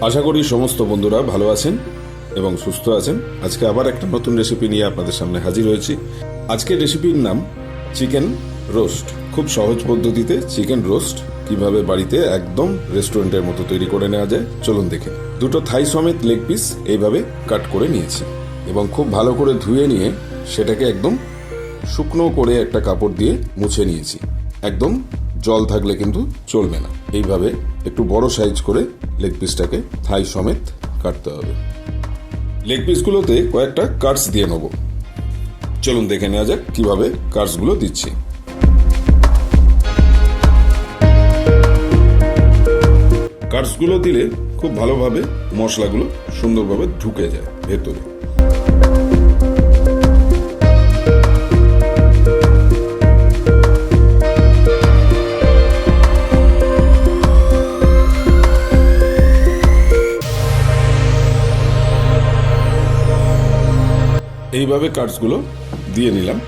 আশা করি সমস্ত বন্ধুরা ভালো আছেন এবং সুস্থ আছেন। আজকে আবার একটা নতুন রেসিপি নিয়ে আপনাদের সামনে হাজির হয়েছি। আজকের রেসিপির নাম চিকেন রোস্ট। খুব সহজ পদ্ধতিতে চিকেন রোস্ট কিভাবে বাড়িতে একদম রেস্টুরেন্টের মতো তৈরি করে নেওয়া যায় চলুন দেখে। দুটো থাই সমেত লেগ পিস এইভাবে কাট করে নিয়েছি এবং খুব ভালো করে ধুয়ে নিয়ে সেটাকে একদম শুকনো করে একটা কাপড় দিয়ে মুছে নিয়েছি। একদম জল থাকলে কিন্তু চলবে না। এইভাবে একটু বড় সাইজ করে লেগ পিসটাকে থাই সমেত কাটতে হবে। লেগ পিসগুলোতে কয়েকটা কাটস দিয়ে নেব। চলুন দেখে নেওয়া যাক কিভাবে কাটসগুলো দিচ্ছি। কাটসগুলো দিলে খুব ভালোভাবে মশলাগুলো সুন্দরভাবে ঢুকে যায় ভেতরে। এইভাবে কাটসগুলো দিয়ে নিলাম।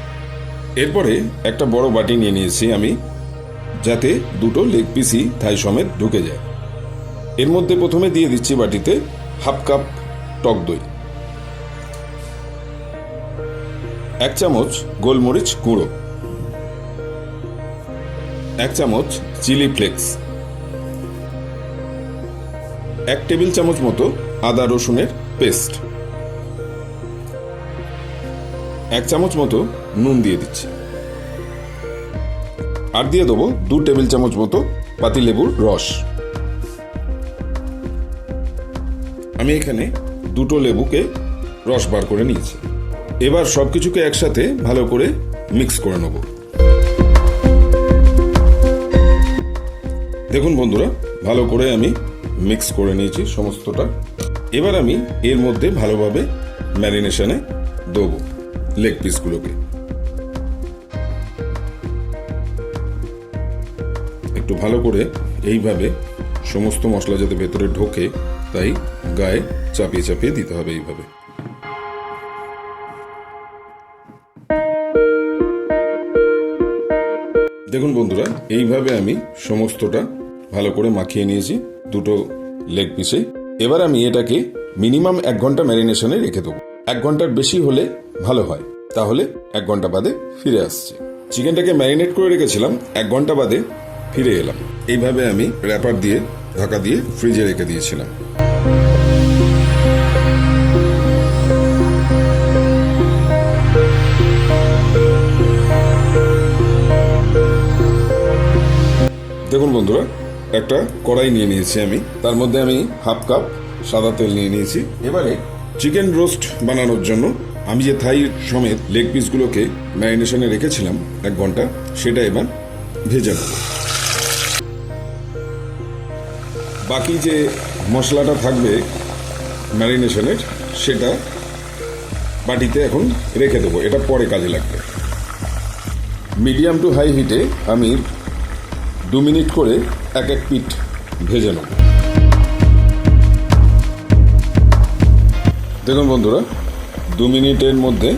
এরপরে একটা বড় বাটি নিয়ে নিয়েছি আমি, যাতে দুটো লেগ পিসই থাই সমেত ঢুকে যায়। এর মধ্যে প্রথমে দিয়ে দিচ্ছি বাটিতে হাফ কাপ টক দই, 1 চামচ গোলমরিচ গুঁড়ো, 1 চামচ চিলি ফ্লেক্স, 1 টেবিল চামচ মতো আদা রসুনের পেস্ট, 1 চামচ মতো নুন দিয়ে দিচ্ছি, আর দিয়ে দেবো 2 টেবিল চামচ মতো পাতিলেবুর রস। আমি এখানে 2টো লেবুকে রস বার করে নিয়েছি। এবার সবকিছুকে একসাথে ভালো করে মিক্স করে নেব। দেখুন বন্ধুরা, ভালো করে আমি মিক্স করে নিয়েছি সমস্তটা। এবার আমি এর মধ্যে ভালোভাবে ম্যারিনেশনে দেবো লেগ পিসগুলোকে। একটু ভালো করে এইভাবে সমস্ত মশলা যাতে ভেতরে ঢোকে তাই গায়ে চাপিয়ে চাপিয়ে দিতে হবে এইভাবে। দেখুন বন্ধুরা, এইভাবে আমি সমস্তটা ভালো করে মাখিয়ে নিয়েছি দুটো লেগ পিসে। এবার আমি এটাকে মিনিমাম 1 ঘন্টা ম্যারিনেশনে রেখে দেবো। 1 ঘন্টার বেশি হলে ভালো হয়, তাহলে 1 ঘন্টা বাদে ফিরে আসছি। চিকেনটাকে ম্যারিনেট করে রেখেছিলাম, 1 ঘন্টা বাদে ফিরে এলাম। এইভাবে আমি র্যাপার দিয়ে ঢাকা দিয়ে ফ্রিজে রেখে দিয়েছিলাম। দেখুন বন্ধুরা, একটা কড়াই নিয়ে নিয়েছি আমি, তার মধ্যে আমি হাফ কাপ সাদা তেল নিয়ে নিয়েছি। এবারে চিকেন রোস্ট বানানোর জন্য আমি যে থাই সমেত লেগ পিসগুলোকে ম্যারিনেশনে রেখেছিলাম 1 ঘন্টা, সেটা এবার ভেজে নেব। বাকি যে মশলাটা থাকবে ম্যারিনেশনের সেটা বাটিতে এখন রেখে দেবো, এটা পরে কাজে লাগবে। মিডিয়াম টু হাই হিটে আমি 2 মিনিট করে এক পিঠ ভেজে নেব। দেখুন বন্ধুরা, 2 মিনিটের মধ্যে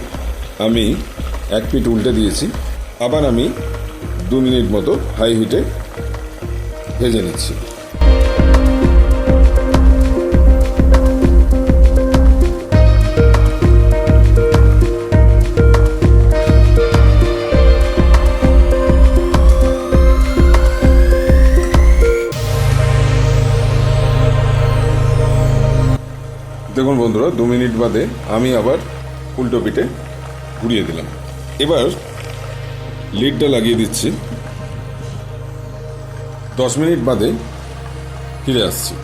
আমি 1 পিঠ উল্টে দিয়েছি। আবার আমি 2 মিনিট মতো হাই হিটে ভেজে নিচ্ছি। দেখুন বন্ধুরা, 2 মিনিট বাদে আমি আবার উল্টো পিঠে ঘুরিয়ে দিলাম। এবার লিডটা লাগিয়ে দিচ্ছি। 10 মিনিট বাদে ফিরে আসছি।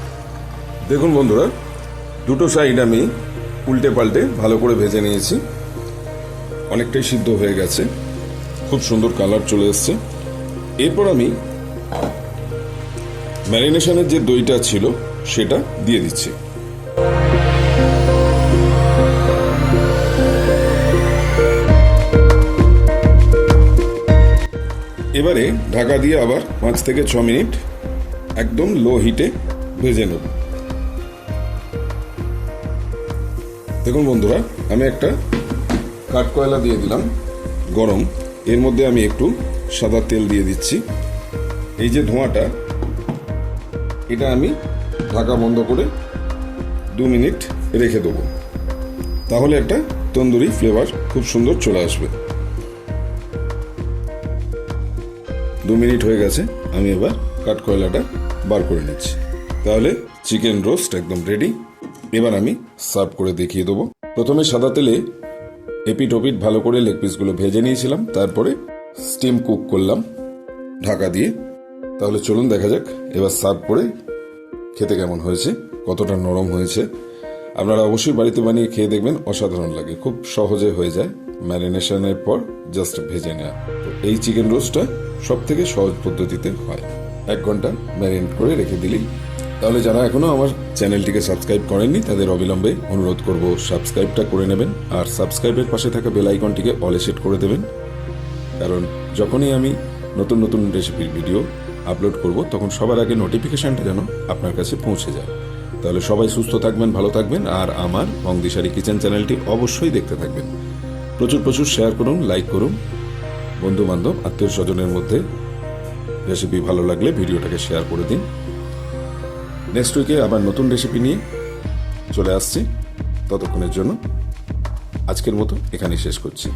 দেখুন বন্ধুরা, দুটো সাইড আমি উল্টে পাল্টে ভালো করে ভেজে নিয়েছি। অনেকটাই সিদ্ধ হয়ে গেছে, খুব সুন্দর কালার চলে এসছে। এরপর আমি ম্যারিনেশনের যে দইটা ছিল সেটা দিয়ে দিচ্ছি। এবারে ঢাকা দিয়ে আবার 5 থেকে 6 মিনিট একদম লো হিটে ভেজে নেব। দেখুন বন্ধুরা, আমি একটা কাঠকয়লা দিয়ে দিলাম গরম। এর মধ্যে আমি একটু সাদা তেল দিয়ে দিচ্ছি। এই যে ধোঁয়াটা, এটা আমি ঢাকা বন্ধ করে 2 মিনিট রেখে দেবো, তাহলে একটা তন্দুরি ফ্লেভার খুব সুন্দর চলে আসবে। 2 মিনিট হয়ে গেছে, আমি এবার কাঠকয়লাটা বার করে নিচ্ছি। তাহলে চিকেন রোস্ট একদম রেডি। এবার আমি সার্ভ করে দেখিয়ে দেবো। প্রথমে সাদা তেলে এপিট ওপিট ভালো করে লেগ পিসগুলো ভেজে নিয়েছিলাম, তারপরে স্টিম কুক করলাম ঢাকা দিয়ে। তাহলে চলুন দেখা যাক এবার সার্ভ করে খেতে কেমন হয়েছে, কতটা নরম হয়েছে। আপনারা অবশ্যই বাড়িতে বানিয়ে খেয়ে দেখবেন, অসাধারণ লাগে, খুব সহজে হয়ে যায় ম্যারিনেশনের পর জাস্ট ভেজে নেওয়া। তো এই চিকেন রোস্টটা সব থেকে সহজ পদ্ধতিতে হয়, 1 ঘন্টা ম্যারিনেট করে রেখে দিলেই। তাহলে যারা এখনো আমার চ্যানেলটিকে সাবস্ক্রাইব করেননি তাদের অবিলম্বে অনুরোধ করব সাবস্ক্রাইবটা করে নেবেন, আর সাবস্ক্রাইবের পাশে থাকা বেল আইকনটিকে অলে সেট করে দেবেন, কারণ যখনই আমি নতুন নতুন রেসিপির ভিডিও আপলোড করব তখন সবার আগে নোটিফিকেশনটা যেন আপনার কাছে পৌঁছে যায়। তাহলে সবাই সুস্থ থাকবেন, ভালো থাকবেন, আর আমার বংদিশারি কিচেন চ্যানেলটি অবশ্যই দেখতে থাকবেন। প্রচুর প্রচুর শেয়ার করুন, লাইক করুন, বন্ধু বান্ধব আত্মীয় স্বজনের মধ্যে রেসিপি ভালো লাগলে ভিডিওটাকে শেয়ার করে দিন। নেক্সট উইকে আবার নতুন রেসিপি নিয়ে চলে আসছি। ততক্ষণের জন্য আজকের মতো এখানেই শেষ করছি।